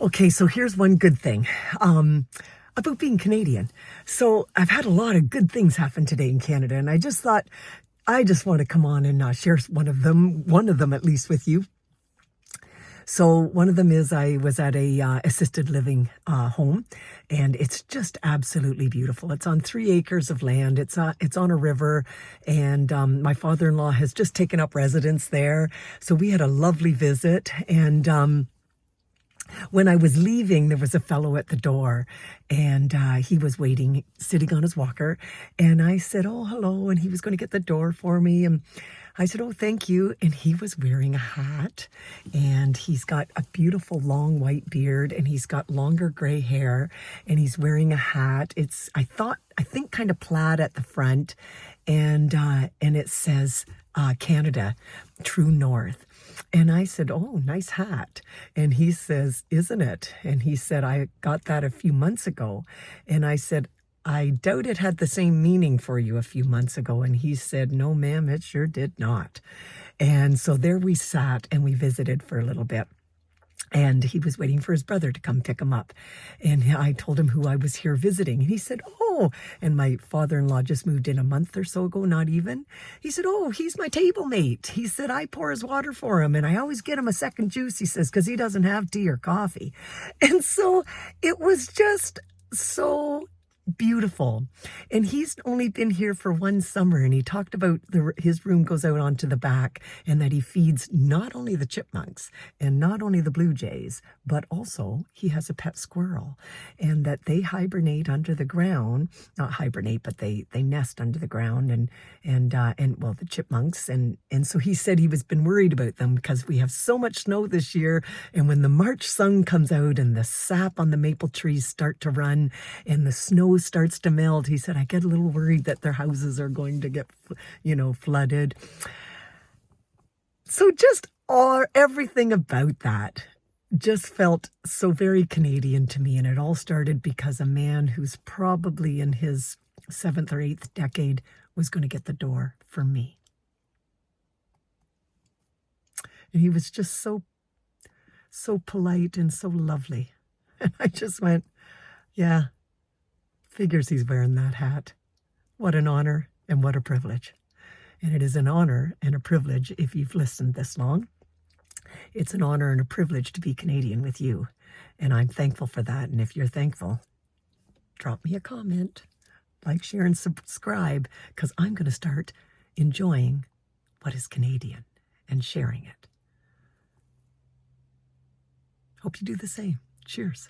Okay, so here's one good thing about being Canadian. So I've had a lot of good things happen today in Canada, and I just thought I just want to come on and share one of them at least with you. So one of them is I was at a assisted living home, and it's just absolutely beautiful. It's on 3 acres of land. It's on a river, and my father-in-law has just taken up residence there. So we had a lovely visit, and when I was leaving, there was a fellow at the door, and he was waiting, sitting on his walker. And I said, "Oh, hello." And he was going to get the door for me. And I said, "Oh, thank you." And he was wearing a hat, and he's got a beautiful long white beard, and he's got longer gray hair, and he's wearing a hat. I think kind of plaid at the front, and it says Canada, True North. And I said, "Oh, nice hat." And he says, "Isn't it?" And he said, "I got that a few months ago." And I said, "I doubt it had the same meaning for you a few months ago." And he said, "No, ma'am, it sure did not." And so there we sat and we visited for a little bit. And he was waiting for his brother to come pick him up. And I told him who I was here visiting. And he said, "Oh," and my father-in-law just moved in a month or so ago, not even. He said, "Oh, he's my table mate." He said, "I pour his water for him, and I always get him a second juice," he says, "because he doesn't have tea or coffee." And so it was just so beautiful. And he's only been here for one summer, and he talked about his room goes out onto the back, and that he feeds not only the chipmunks and not only the blue jays, but also he has a pet squirrel, and that they hibernate under the ground. Not hibernate, but they nest under the ground, and well, the chipmunks, and so he said he was been worried about them because we have so much snow this year, and when the March sun comes out and the sap on the maple trees start to run and the snow starts to melt, he said, "I get a little worried that their houses are going to get, flooded." So just everything about that just felt so very Canadian to me. And it all started because a man who's probably in his 7th or 8th decade was going to get the door for me. And he was just so polite and so lovely. And I just went, yeah, figures he's wearing that hat. What an honor and what a privilege. And it is an honor and a privilege if you've listened this long. It's an honor and a privilege to be Canadian with you. And I'm thankful for that. And if you're thankful, drop me a comment, like, share, and subscribe, because I'm going to start enjoying what is Canadian and sharing it. Hope you do the same. Cheers.